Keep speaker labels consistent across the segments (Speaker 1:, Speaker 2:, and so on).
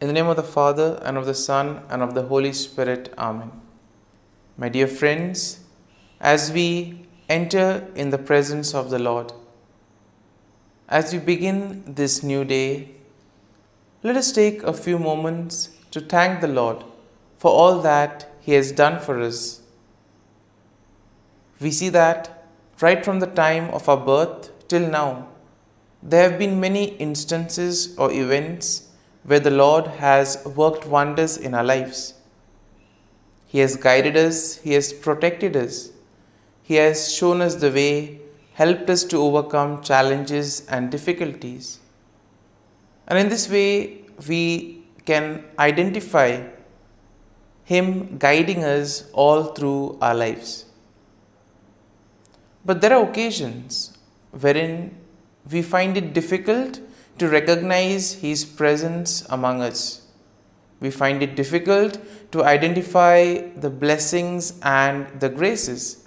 Speaker 1: In the name of the Father, and of the Son, and of the Holy Spirit. Amen. My dear friends, as we enter in the presence of the Lord, as we begin this new day, let us take a few moments to thank the Lord for all that He has done for us. We see that right from the time of our birth till now, there have been many instances or events where the Lord has worked wonders in our lives. He has guided us, He has protected us, He has shown us the way, helped us to overcome challenges and difficulties. And in this way, we can identify Him guiding us all through our lives. But there are occasions wherein we find it difficult to recognize His presence among us. We find it difficult to identify the blessings and the graces.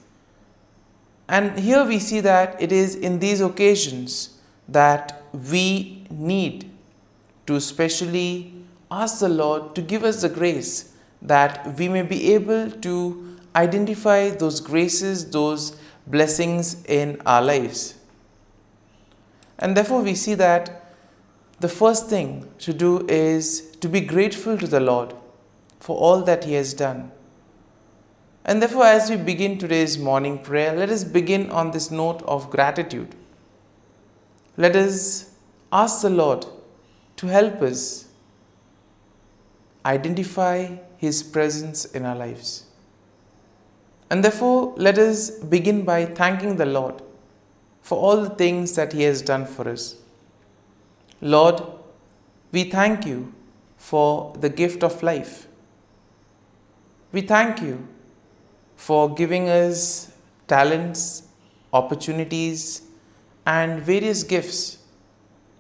Speaker 1: And here we see that it is in these occasions that we need to specially ask the Lord to give us the grace that we may be able to identify those graces, those blessings in our lives. And therefore we see that the first thing to do is to be grateful to the Lord for all that He has done. And therefore, as we begin today's morning prayer, let us begin on this note of gratitude. Let us ask the Lord to help us identify His presence in our lives. And therefore, let us begin by thanking the Lord for all the things that He has done for us. Lord, we thank You for the gift of life. We thank You for giving us talents, opportunities, and various gifts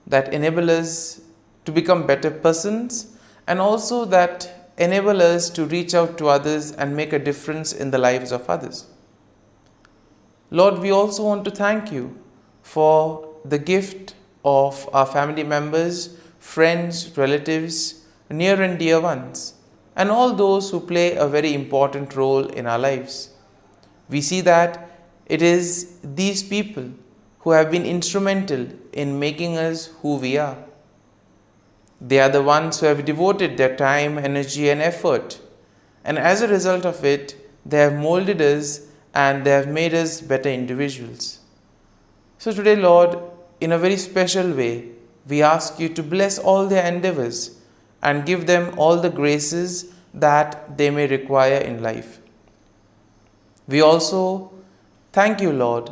Speaker 1: that enable us to become better persons and also that enable us to reach out to others and make a difference in the lives of others. Lord, we also want to thank You for the gift of our family members, friends, relatives, near and dear ones, and all those who play a very important role in our lives. We see that it is these people who have been instrumental in making us who we are. They are the ones who have devoted their time, energy, and effort, and as a result of it, they have molded us and they have made us better individuals. So today, Lord, in a very special way, we ask You to bless all their endeavors and give them all the graces that they may require in life. We also thank You, Lord,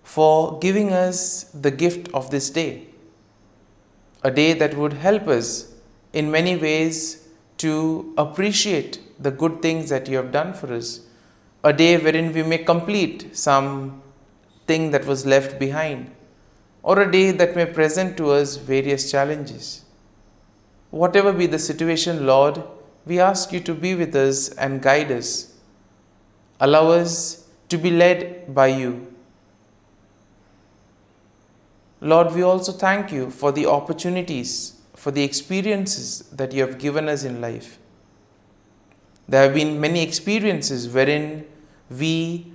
Speaker 1: for giving us the gift of this day, a day that would help us in many ways to appreciate the good things that You have done for us, a day wherein we may complete some thing that was left behind, or a day that may present to us various challenges. Whatever be the situation, Lord, we ask You to be with us and guide us. Allow us to be led by You. Lord, we also thank You for the opportunities, for the experiences that You have given us in life. There have been many experiences wherein we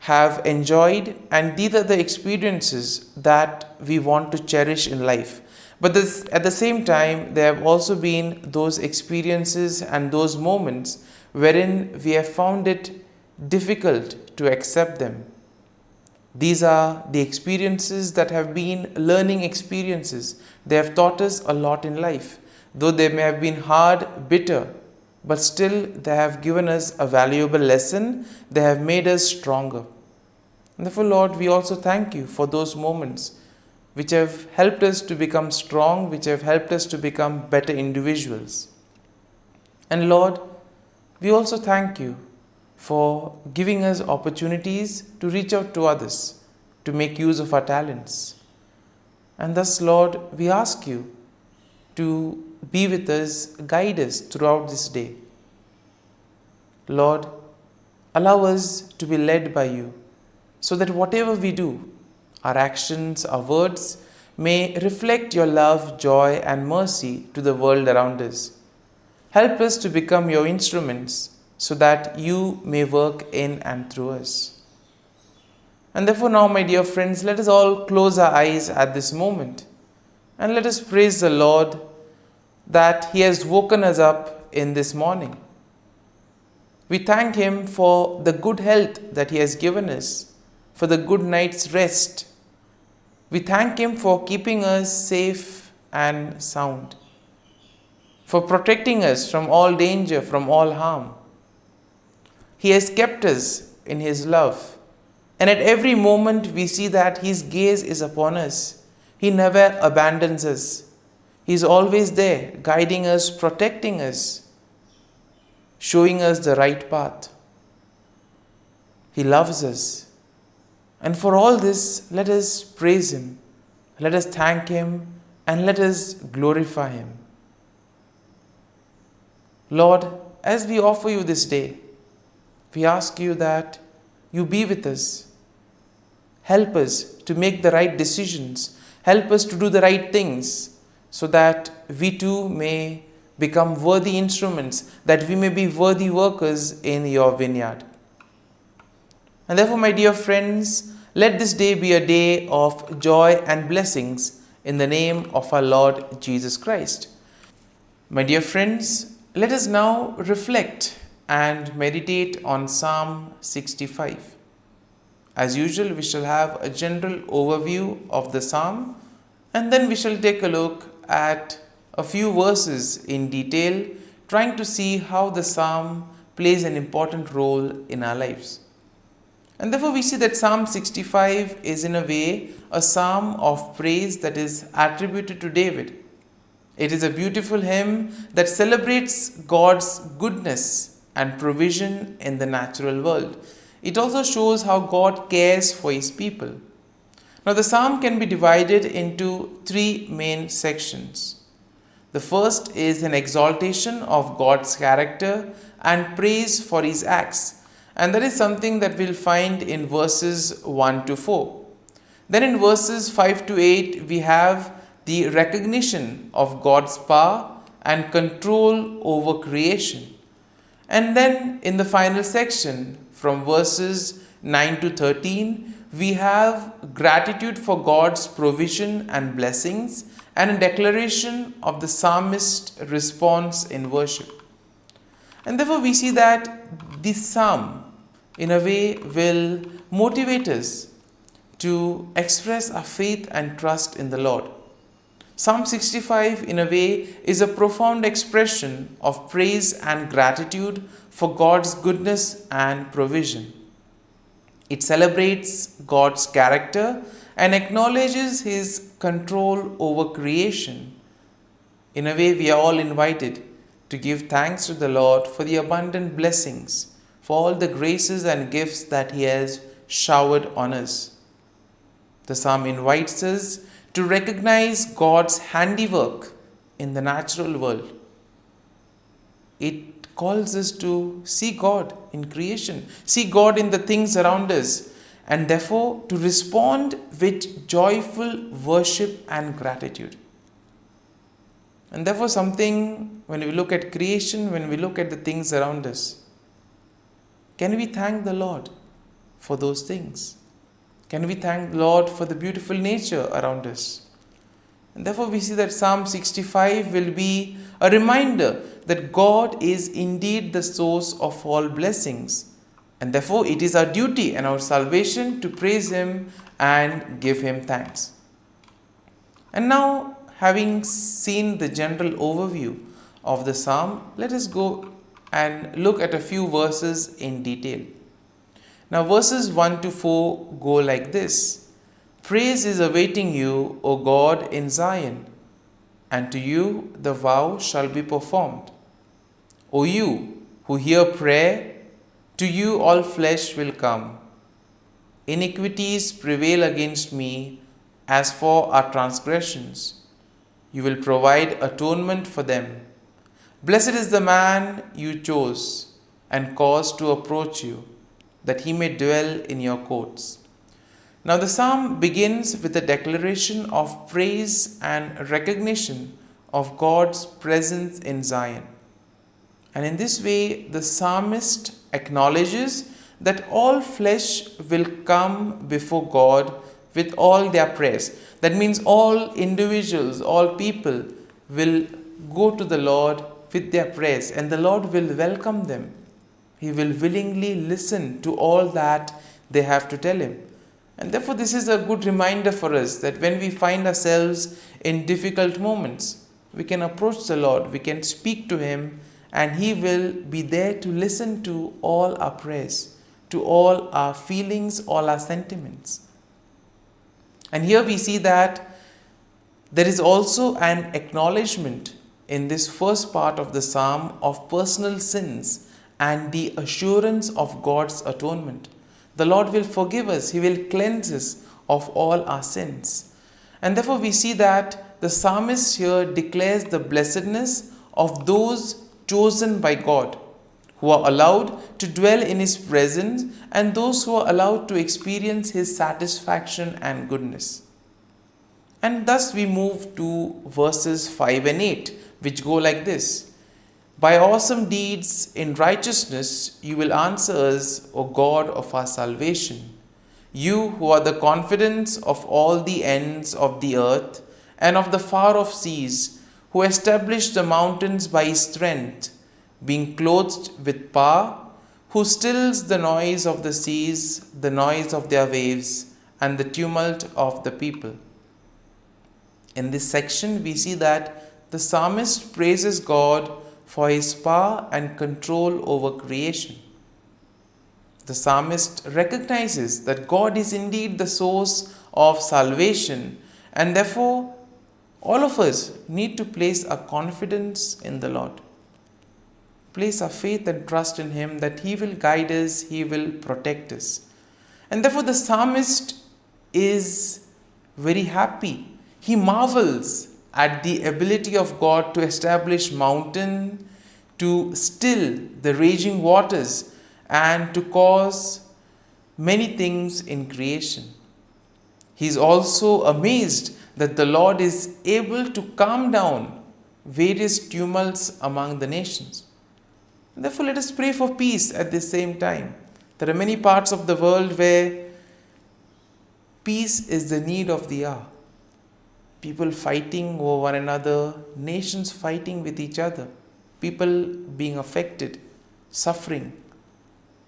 Speaker 1: have enjoyed, and these are the experiences that we want to cherish in life. But at the same time, there have also been those experiences and those moments wherein we have found it difficult to accept them. These are the experiences that have been learning experiences. They have taught us a lot in life. Though they may have been hard, bitter, but still they have given us a valuable lesson. They have made us stronger. And therefore, Lord, we also thank You for those moments which have helped us to become strong, which have helped us to become better individuals. And Lord, we also thank You for giving us opportunities to reach out to others, to make use of our talents. And thus, Lord, we ask You to be with us, guide us throughout this day. Lord, allow us to be led by You, so that whatever we do, our actions, our words, may reflect your love, joy, and mercy to the world around us. Help us to become your instruments so that you may work in and through us. And therefore, now, my dear friends, let us all close our eyes at this moment and let us praise the Lord that He has woken us up in this morning. We thank Him for the good health that He has given us, for the good night's rest. We thank Him for keeping us safe and sound, for protecting us from all danger, from all harm. He has kept us in His love, and at every moment we see that His gaze is upon us. He never abandons us. He is always there, guiding us, protecting us, showing us the right path. He loves us. And for all this, let us praise Him, let us thank Him, and let us glorify Him. Lord, as we offer You this day, we ask You that You be with us. Help us to make the right decisions. Help us to do the right things so that we too may become worthy instruments, that we may be worthy workers in Your vineyard. And therefore, my dear friends, let this day be a day of joy and blessings in the name of our Lord Jesus Christ. My dear friends, let us now reflect and meditate on Psalm 65. As usual, we shall have a general overview of the psalm, and then we shall take a look at a few verses in detail, trying to see how the psalm plays an important role in our lives. And therefore, we see that Psalm 65 is in a way a psalm of praise that is attributed to David. It is a beautiful hymn that celebrates God's goodness and provision in the natural world. It also shows how God cares for His people. Now, the psalm can be divided into three main sections. The first is an exaltation of God's character and praise for His acts. And that is something that we'll find in verses 1 to 4. Then in verses 5 to 8, we have the recognition of God's power and control over creation. And then in the final section, from verses 9 to 13, we have gratitude for God's provision and blessings and a declaration of the psalmist's response in worship. And therefore, we see that this psalm, in a way, will motivate us to express our faith and trust in the Lord. Psalm 65, in a way, is a profound expression of praise and gratitude for God's goodness and provision. It celebrates God's character and acknowledges His control over creation. In a way, we are all invited to give thanks to the Lord for the abundant blessings, for all the graces and gifts that He has showered on us. The psalm invites us to recognize God's handiwork in the natural world. It calls us to see God in creation, see God in the things around us, and therefore to respond with joyful worship and gratitude. And therefore, something, when we look at creation, when we look at the things around us, can we thank the Lord for those things? Can we thank the Lord for the beautiful nature around us? And therefore, we see that Psalm 65 will be a reminder that God is indeed the source of all blessings. And therefore, it is our duty and our salvation to praise Him and give Him thanks. And now, having seen the general overview of the psalm, let us go and look at a few verses in detail. Now, verses 1 to 4 go like this. Praise is awaiting you, O God, in Zion, and to you the vow shall be performed. O you who hear prayer, to you all flesh will come. Iniquities prevail against me as for our transgressions. You will provide atonement for them. Blessed is the man you chose and caused to approach you, that he may dwell in your courts. Now, the psalm begins with a declaration of praise and recognition of God's presence in Zion. And in this way, the psalmist acknowledges that all flesh will come before God with all their praise. That means all individuals, all people will go to the Lord with their praise, and the Lord will welcome them. He will willingly listen to all that they have to tell Him. And therefore, this is a good reminder for us that when we find ourselves in difficult moments, we can approach the Lord, we can speak to Him, and He will be there to listen to all our prayers, to all our feelings, all our sentiments. And here we see that there is also an acknowledgement in this first part of the psalm of personal sins and the assurance of God's atonement. The Lord will forgive us, He will cleanse us of all our sins. And therefore we see that the psalmist here declares the blessedness of those chosen by God, who are allowed to dwell in His presence, and those who are allowed to experience His satisfaction and goodness. And thus we move to verses 5 and 8, which go like this. By awesome deeds in righteousness you will answer us, O God of our salvation. You who are the confidence of all the ends of the earth and of the far off seas, who established the mountains by His strength, being clothed with power, who stills the noise of the seas, the noise of their waves, and the tumult of the people. In this section, we see that the psalmist praises God for His power and control over creation. The psalmist recognizes that God is indeed the source of salvation, and therefore all of us need to place our confidence in the Lord. Place our faith and trust in Him that He will guide us, He will protect us. And therefore the psalmist is very happy. He marvels at the ability of God to establish mountain, to still the raging waters, and to cause many things in creation. He is also amazed that the Lord is able to calm down various tumults among the nations. Therefore, let us pray for peace at the same time. There are many parts of the world where peace is the need of the hour. People fighting over one another, nations fighting with each other, people being affected, suffering.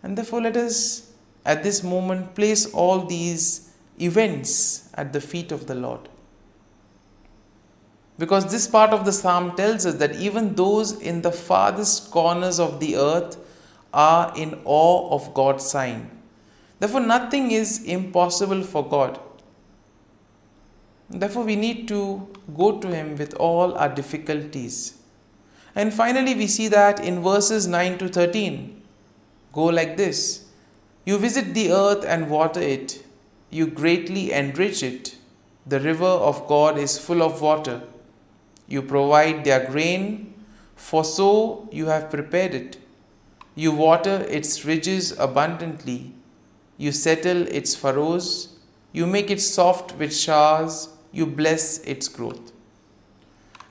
Speaker 1: And therefore, let us at this moment place all these events at the feet of the Lord. Because this part of the psalm tells us that even those in the farthest corners of the earth are in awe of God's sign. Therefore, nothing is impossible for God. Therefore, we need to go to Him with all our difficulties. And finally, we see that in verses 9 to 13, go like this. You visit the earth and water it. You greatly enrich it. The river of God is full of water. You provide their grain, for so you have prepared it. You water its ridges abundantly. You settle its furrows. You make it soft with showers. You bless its growth.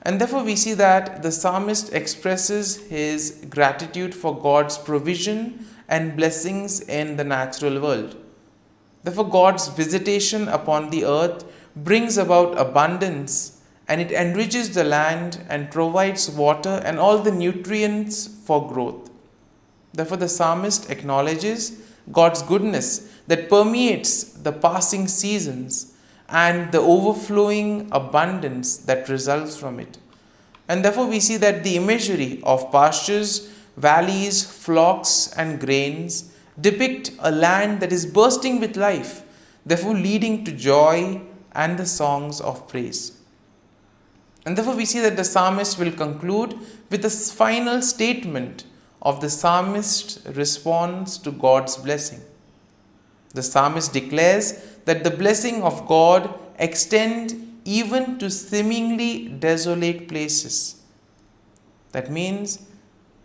Speaker 1: And therefore we see that the psalmist expresses his gratitude for God's provision and blessings in the natural world. Therefore God's visitation upon the earth brings about abundance, and it enriches the land and provides water and all the nutrients for growth. Therefore the psalmist acknowledges God's goodness that permeates the passing seasons and the overflowing abundance that results from it. And therefore we see that the imagery of pastures, valleys, flocks and grains depict a land that is bursting with life, therefore leading to joy and the songs of praise. And therefore we see that the psalmist will conclude with a final statement of the psalmist's response to God's blessing. The psalmist declares that the blessing of God extends even to seemingly desolate places. That means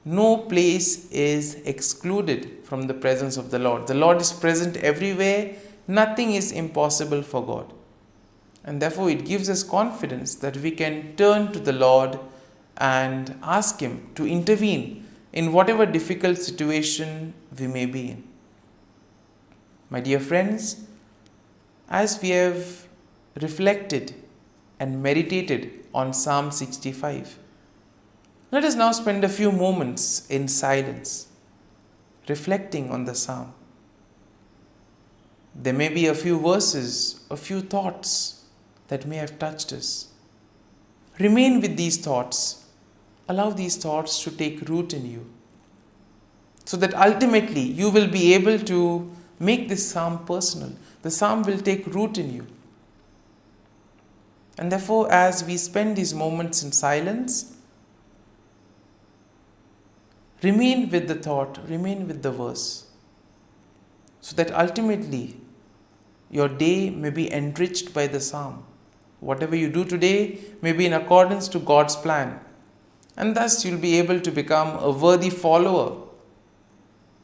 Speaker 1: no place is excluded from the presence of the Lord. The Lord is present everywhere, Nothing is impossible for God. And therefore, it gives us confidence that we can turn to the Lord and ask Him to intervene in whatever difficult situation we may be in. My dear friends, as we have reflected and meditated on Psalm 65, let us now spend a few moments in silence, reflecting on the psalm. There may be a few verses, a few thoughts that may have touched us. Remain with these thoughts. Allow these thoughts to take root in you, so that ultimately you will be able to make this psalm personal. The psalm will take root in you. And therefore, as we spend these moments in silence, remain with the thought, remain with the verse, so that ultimately your day may be enriched by the psalm. Whatever you do today may be in accordance to God's plan, and thus you'll be able to become a worthy follower,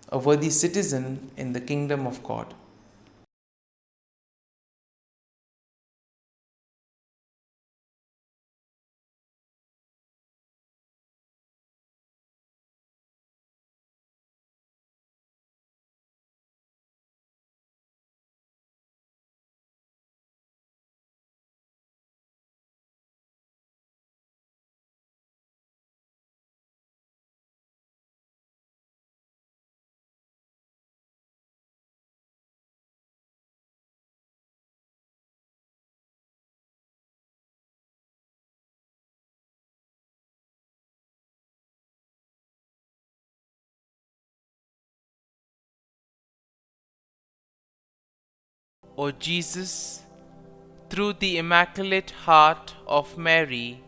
Speaker 1: a worthy citizen in the kingdom of God. O Jesus, through the Immaculate Heart of Mary,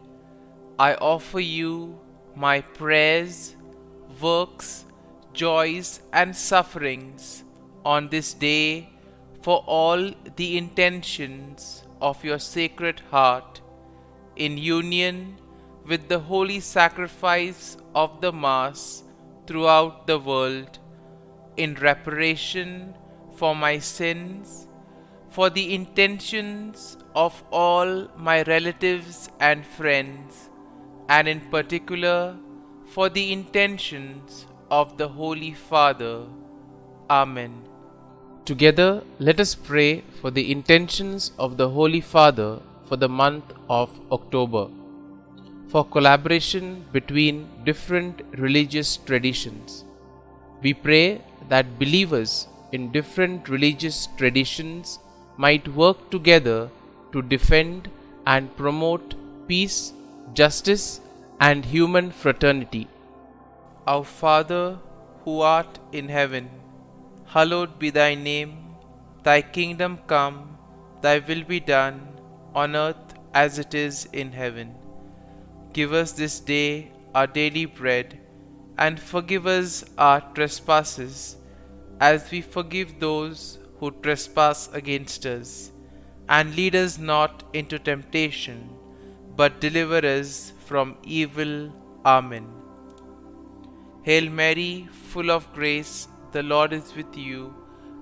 Speaker 1: I offer you my prayers, works, joys, and sufferings on this day for all the intentions of your Sacred Heart, in union with the holy sacrifice of the Mass throughout the world, in reparation for my sins, for the intentions of all my relatives and friends, and in particular for the intentions of the Holy Father. Amen. Together, let us pray for the intentions of the Holy Father for the month of October, for collaboration between different religious traditions. We pray that believers in different religious traditions might work together to defend and promote peace, justice, and human fraternity. Our Father, who art in heaven, hallowed be thy name. Thy kingdom come, thy will be done, on earth as it is in heaven. Give us this day our daily bread, and forgive us our trespasses, as we forgive those who trespass against us. And lead us not into temptation, but deliver us from evil. Amen. Hail Mary, full of grace, the Lord is with you.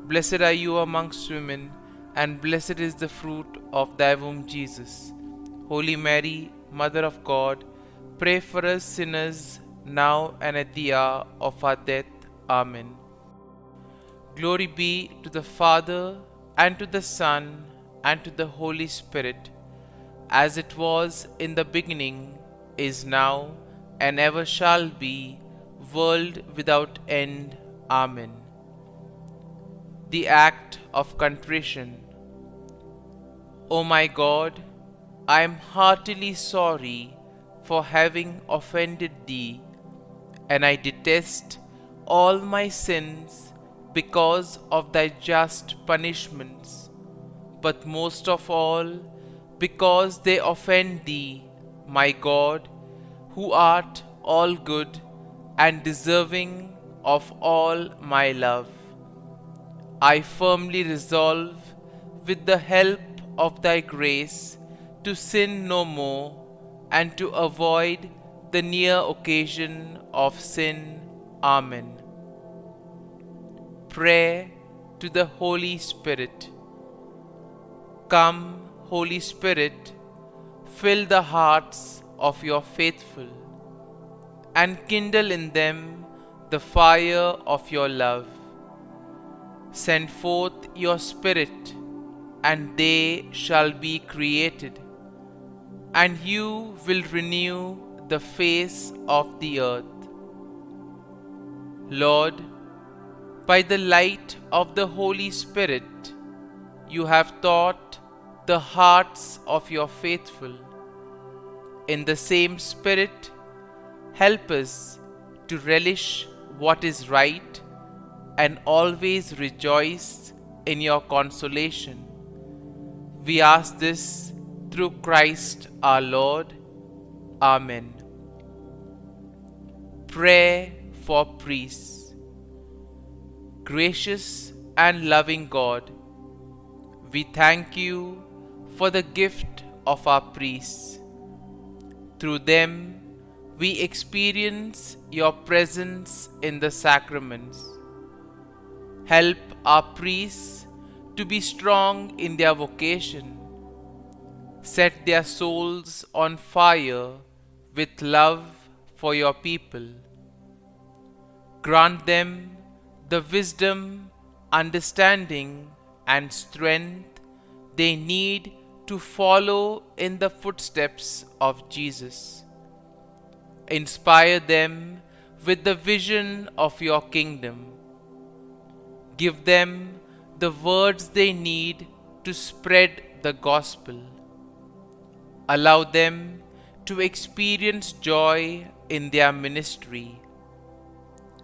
Speaker 1: Blessed are you amongst women, and blessed is the fruit of thy womb, Jesus. Holy Mary, Mother of God, pray for us sinners, now and at the hour of our death. Amen. Glory be to the Father, and to the Son, and to the Holy Spirit, as it was in the beginning, is now, and ever shall be, world without end. Amen. The Act of Contrition. O my God, I am heartily sorry for having offended Thee, and I detest all my sins because of Thy just punishments, but most of all because they offend Thee, my God, who art all good and deserving of all my love. I firmly resolve, with the help of Thy grace, to sin no more, and to avoid the near occasion of sin. Amen. Prayer to the Holy Spirit. Come, Holy Spirit, fill the hearts of your faithful and kindle in them the fire of your love. Send forth your Spirit, and they shall be created, and you will renew the face of the earth. Lord, by the light of the Holy Spirit, you have taught the hearts of your faithful. In the same Spirit, help us to relish what is right and always rejoice in your consolation. We ask this through Christ our Lord. Amen. Prayer for priests. Gracious and loving God, we thank you for the gift of our priests. Through them, we experience your presence in the sacraments. Help our priests to be strong in their vocation. Set their souls on fire with love for your people. Grant them the wisdom, understanding, and strength they need to follow in the footsteps of Jesus. Inspire them with the vision of your kingdom. Give them the words they need to spread the gospel. Allow them to experience joy in their ministry.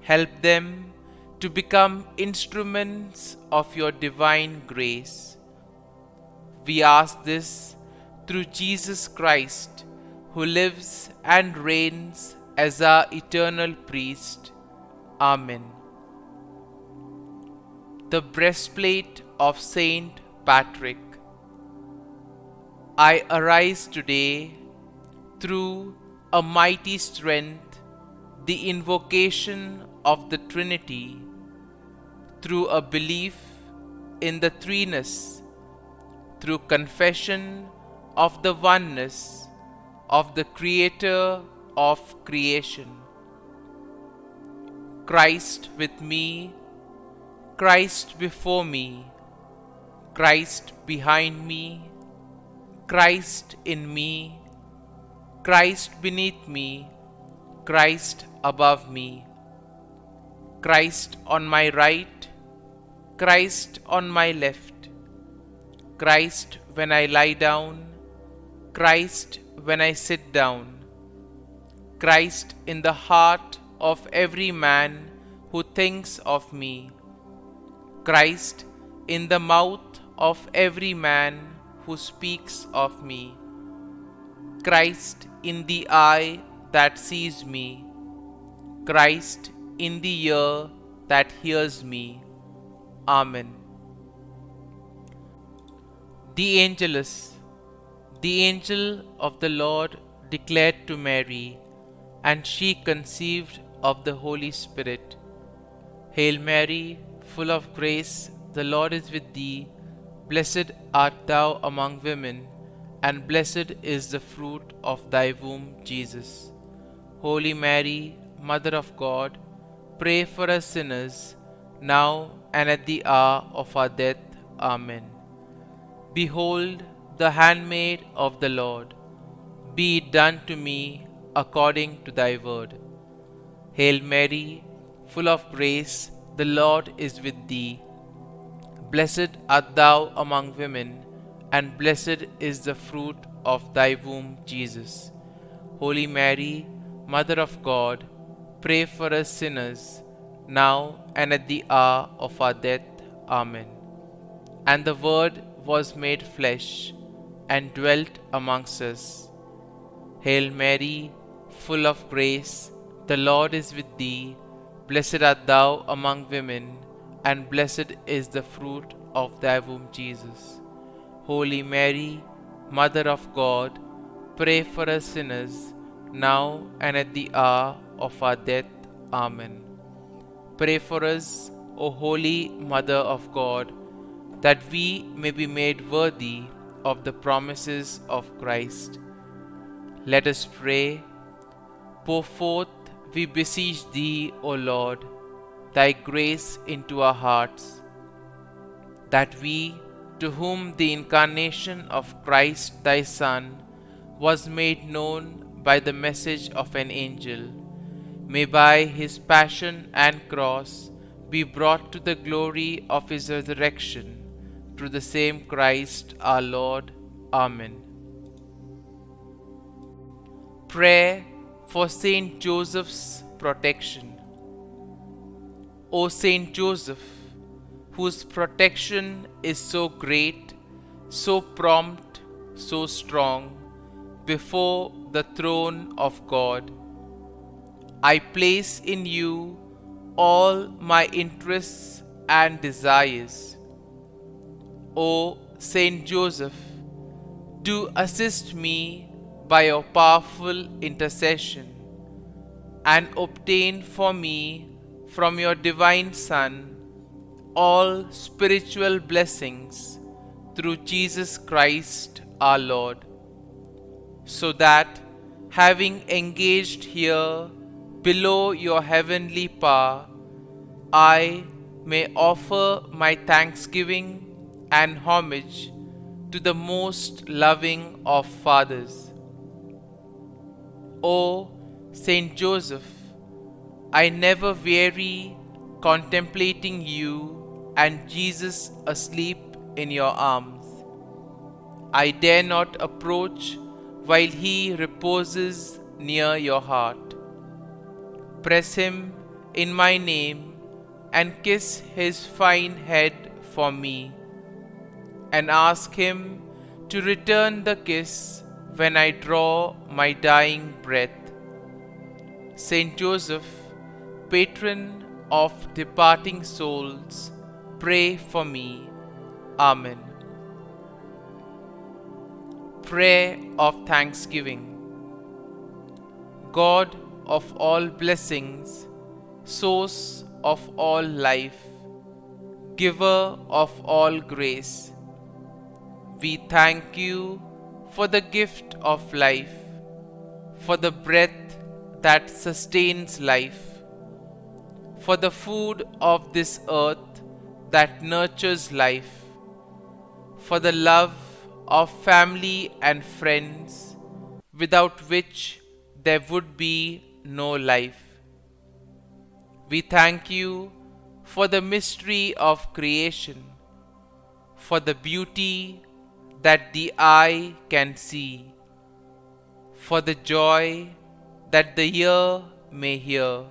Speaker 1: Help them to become instruments of your divine grace. We ask this through Jesus Christ, who lives and reigns as our eternal priest. Amen. The breastplate of Saint Patrick. I arise today through a mighty strength, the invocation of the Trinity, through a belief in the threeness, through confession of the oneness of the Creator of creation. Christ with me, Christ before me, Christ behind me, Christ in me, Christ beneath me, Christ above me, Christ on my right, Christ on my left, Christ when I lie down, Christ when I sit down, Christ in the heart of every man who thinks of me, Christ in the mouth of every man who speaks of me, Christ in the eye that sees me, Christ in the ear that hears me. Amen. The Angelus. The angel of the Lord declared to Mary, and she conceived of the Holy Spirit. Hail Mary, full of grace, the Lord is with thee. Blessed art thou among women, and blessed is the fruit of thy womb, Jesus. Holy Mary, Mother of God, pray for us sinners, now and at the hour of our death. Amen. Behold, the handmaid of the Lord, be it done to me according to thy word. Hail Mary, full of grace, the Lord is with thee. Blessed art thou among women, and blessed is the fruit of thy womb, Jesus. Holy Mary, Mother of God, pray for us sinners, now and at the hour of our death. Amen. And the Word was made flesh, and dwelt amongst us. Hail Mary, full of grace, the Lord is with thee. Blessed art thou among women, and blessed is the fruit of thy womb, Jesus. Holy Mary, Mother of God, pray for us sinners, now and at the hour of our death. Amen. Pray for us, O Holy Mother of God. that we may be made worthy of the promises of Christ. Let us pray. Pour forth, we beseech thee, O Lord, thy grace into our hearts, that we, to whom the incarnation of Christ thy Son was made known by the message of an angel, may by his passion and cross be brought to the glory of his resurrection, through the same Christ our Lord. Amen. Prayer for Saint Joseph's protection. O Saint Joseph, whose protection is so great, so prompt, so strong, before the throne of God, I place in you all my interests and desires. O Saint Joseph, do assist me by your powerful intercession, and obtain for me from your divine Son all spiritual blessings through Jesus Christ our Lord, so that, having engaged here below your heavenly power, I may offer my thanksgiving and homage to the most loving of fathers. O Saint Joseph, I never weary contemplating you and Jesus asleep in your arms. I dare not approach while he reposes near your heart. Press him in my name and kiss his fine head for me, and ask him to return the kiss when I draw my dying breath. Saint Joseph, patron of departing souls, pray for me. Amen. Prayer of Thanksgiving. God of all blessings, source of all life, giver of all grace, we thank you for the gift of life, for the breath that sustains life, for the food of this earth that nurtures life, for the love of family and friends, without which there would be no life. We thank you for the mystery of creation, for the beauty that the eye can see, for the joy that the ear may hear,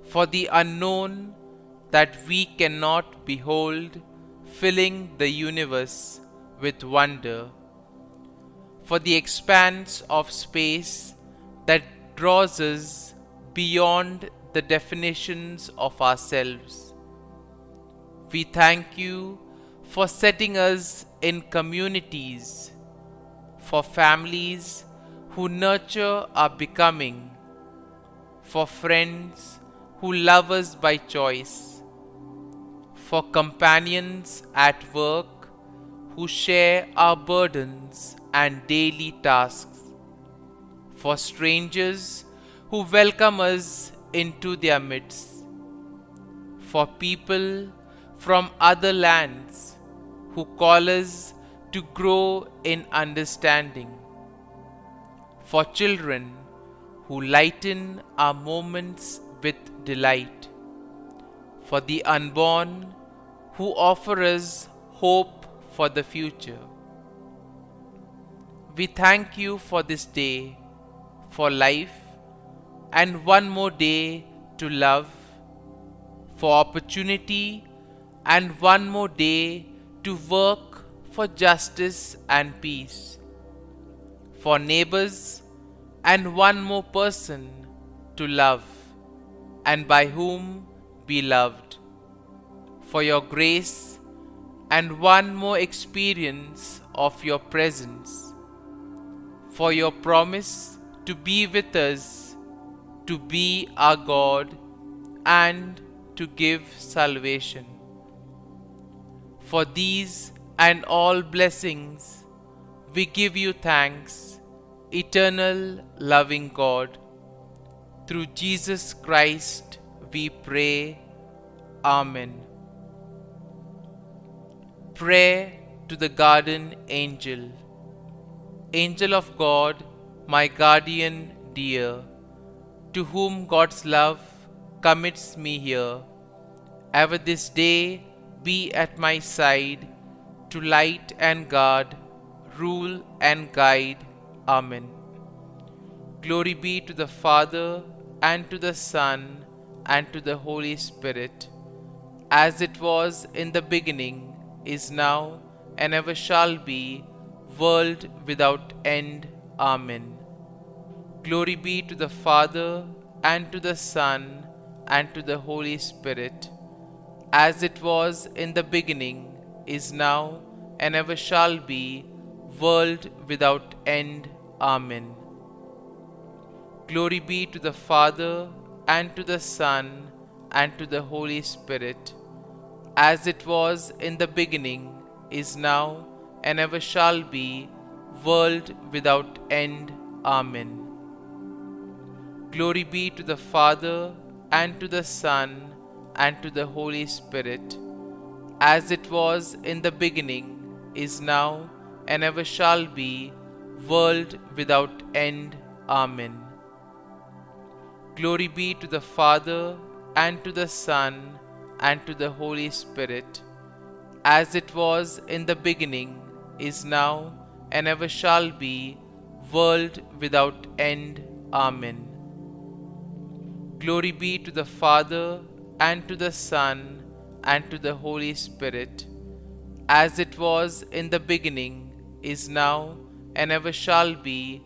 Speaker 1: for the unknown that we cannot behold, filling the universe with wonder, for the expanse of space that draws us beyond the definitions of ourselves. We thank you for setting us in communities, for families who nurture our becoming, for friends who love us by choice, for companions at work who share our burdens and daily tasks, for strangers who welcome us into their midst, for people from other lands who call us to grow in understanding, for children who lighten our moments with delight, for the unborn who offer us hope for the future. We thank you for this day, for life, and one more day to love, for opportunity, and one more day to work for justice and peace, for neighbors, and one more person to love, and by whom be loved, for your grace, and one more experience of your presence, for your promise to be with us, to be our God, and to give salvation, For these and all blessings, we give you thanks, eternal loving God. Through Jesus Christ we pray. Amen. Prayer to the Guardian Angel. Angel of God, my guardian dear, to whom God's love commits me here, ever this day be at my side, to light and guard, rule and guide. Amen. Glory be to the Father, and to the Son, and to the Holy Spirit, as it was in the beginning, is now, and ever shall be, world without end. Amen. Glory be to the Father, and to the Son, and to the Holy Spirit, as it was in the beginning, is now, and ever shall be, world without end. Amen. Glory be to the Father, and to the Son, and to the Holy Spirit, as it was in the beginning, is now, and ever shall be, world without end. Amen. Glory be to the Father, and to the Son, and to the Holy Spirit, as it was in the beginning, is now, and ever shall be, world without end. Amen. Glory be to the Father, and to the Son, and to the Holy Spirit, as it was in the beginning, is now, and ever shall be, world without end. Amen. Glory be to the Father, and to the Son, and to the Holy Spirit, as it was in the beginning, is now, and ever shall be,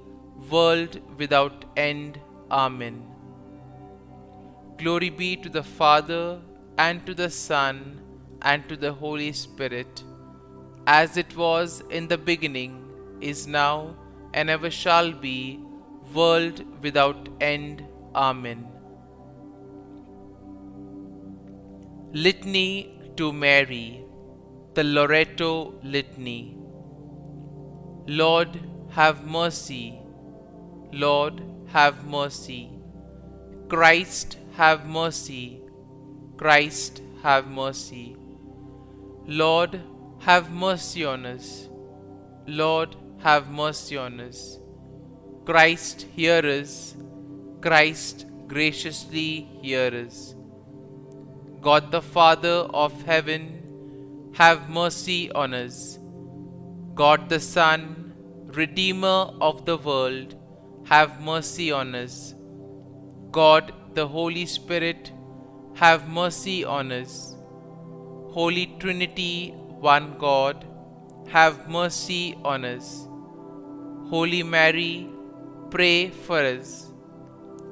Speaker 1: world without end. Amen. Glory be to the Father, and to the Son, and to the Holy Spirit, as it was in the beginning, is now, and ever shall be, world without end. Amen. Litany to Mary, the Loreto Litany. Lord, have mercy. Lord, have mercy. Christ, have mercy. Christ, have mercy. Lord, have mercy on us. Lord, have mercy on us. Christ, hear us. Christ, graciously hear us. God the Father of heaven, have mercy on us. God the Son, Redeemer of the world, have mercy on us. God the Holy Spirit, have mercy on us. Holy Trinity, one God, have mercy on us. Holy Mary, pray for us.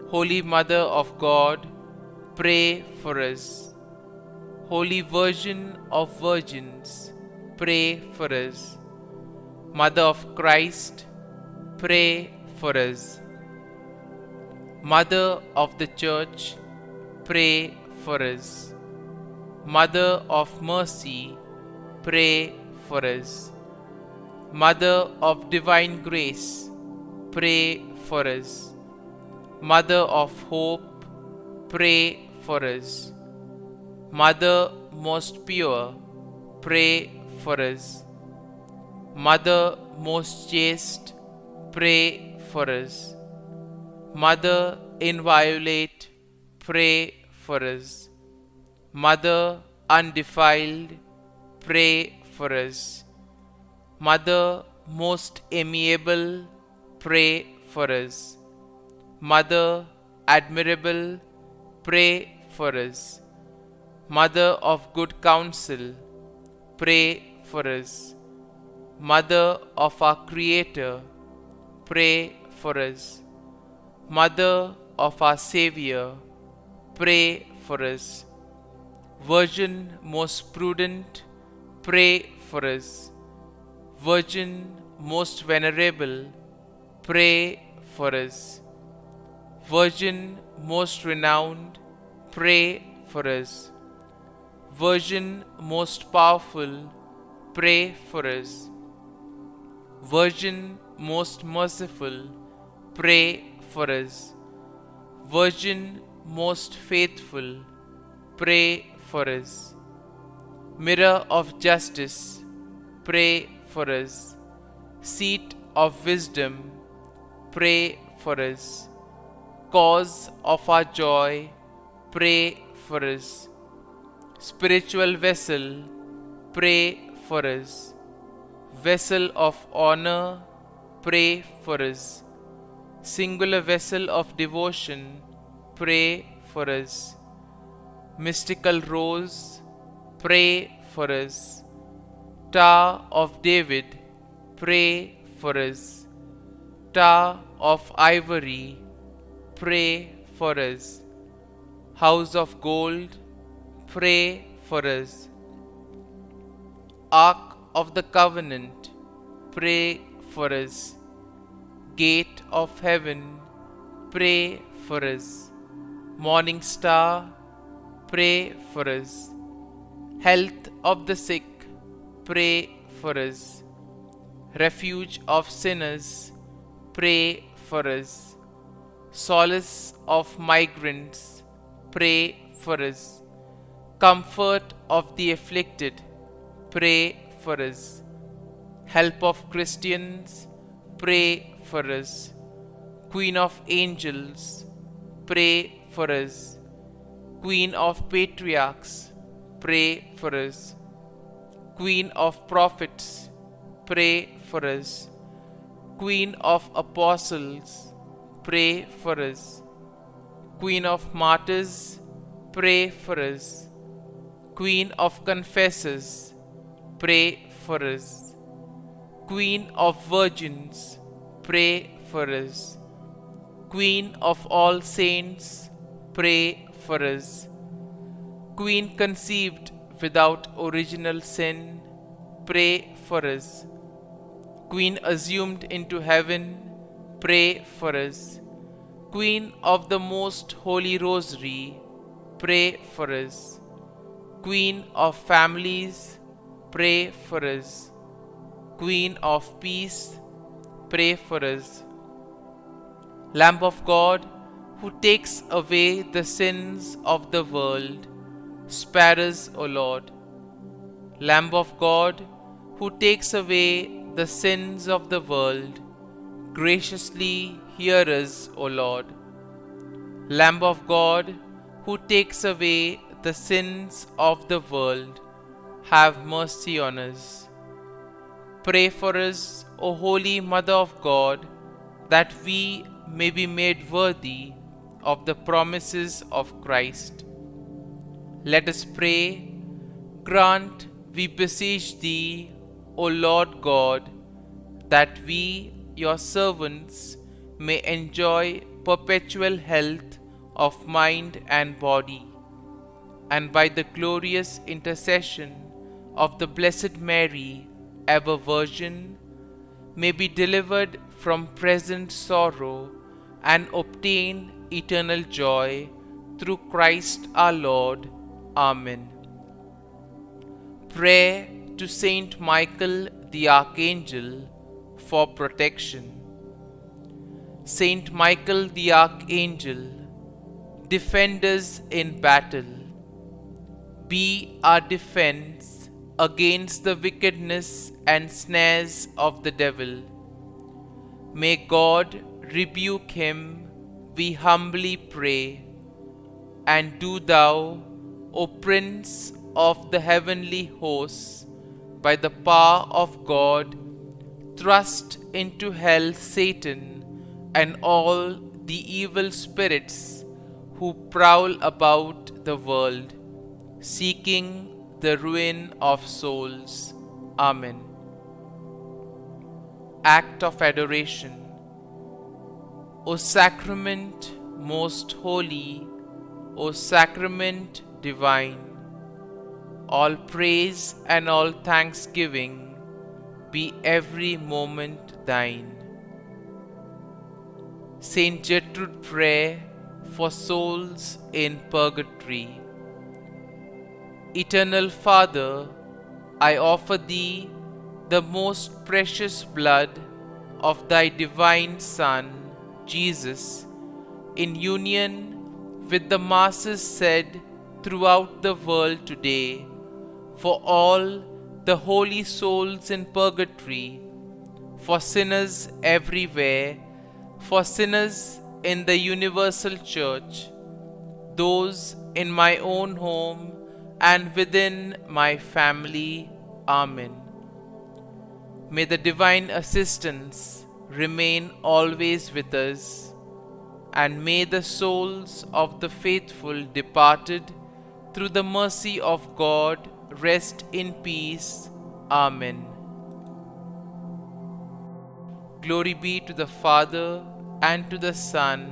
Speaker 1: Holy Mother of God, pray for us. Holy Virgin of Virgins, pray for us. Mother of Christ, pray for us. Mother of the Church, pray for us. Mother of Mercy, pray for us. Mother of Divine Grace, pray for us. Mother of Hope, pray for us. Mother most pure, pray for us. Mother most chaste, pray for us. Mother inviolate, pray for us. Mother undefiled, pray for us. Mother most amiable, pray for us. Mother admirable, pray for us. Mother of good counsel, pray for us. Mother of our Creator, pray for us. Mother of our Savior, pray for us. Virgin most prudent, pray for us. Virgin most venerable, pray for us. Virgin most renowned, pray for us. Virgin most powerful, pray for us. Virgin most merciful, pray for us. Virgin most faithful, pray for us. Mirror of justice, pray for us. Seat of wisdom, pray for us. Cause of our joy, pray for us. Spiritual vessel, pray for us. Vessel of honor, pray for us. Singular vessel of devotion, pray for us. Mystical rose, pray for us. Tower of David, pray for us. Tower of ivory, pray for us. House of gold, pray for us. Ark of the covenant, pray for us. Gate of heaven, pray for us. Morning star, pray for us. Health of the sick, pray for us. Refuge of sinners, pray for us. Solace of migrants, pray for us. Comfort of the afflicted, pray for us. Help of Christians, pray for us. Queen of angels, pray for us. Queen of patriarchs, pray for us. Queen of prophets, pray for us. Queen of apostles, pray for us. Queen of martyrs, pray for us. Queen of confessors, pray for us. Queen of virgins, pray for us. Queen of all saints, pray for us. Queen conceived without original sin, pray for us. Queen assumed into heaven, pray for us. Queen of the most holy rosary, pray for us. Queen of families, pray for us. Queen of peace, pray for us. Lamb of God, who takes away the sins of the world, spare us, O Lord. Lamb of God, who takes away the sins of the world, graciously hear us, O Lord. Lamb of God, who takes away the sins of the world, have mercy on us. Pray for us, O Holy Mother of God, that we may be made worthy of the promises of Christ. Let us pray. Grant, we beseech Thee, O Lord God, that we, Your servants, may enjoy perpetual health of mind and body, and by the glorious intercession of the Blessed Mary, ever Virgin, may be delivered from present sorrow and obtain eternal joy through Christ our Lord. Amen. Prayer to Saint Michael the Archangel for protection. Saint Michael the Archangel, defend us in battle. Be our defense against the wickedness and snares of the devil. May God rebuke him, we humbly pray. And do Thou, O Prince of the heavenly hosts, by the power of God, thrust into hell Satan and all the evil spirits who prowl about the world, seeking the ruin of souls. Amen. Act of Adoration. O Sacrament most holy, O Sacrament divine, all praise and all thanksgiving be every moment Thine. Saint Gertrude Prayer for souls in purgatory. Eternal Father, I offer thee the most precious blood of thy divine Son, Jesus, in union with the masses said throughout the world today, for all the holy souls in purgatory, for sinners everywhere, for sinners in the universal church, those in my own home and within my family. Amen. May the divine assistance remain always with us, and may the souls of the faithful departed through the mercy of God rest in peace. Amen. Glory be to the Father, and to the Son,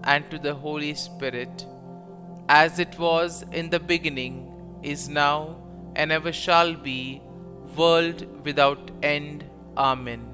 Speaker 1: and to the Holy Spirit, as it was in the beginning, is now, and ever shall be, world without end. Amen.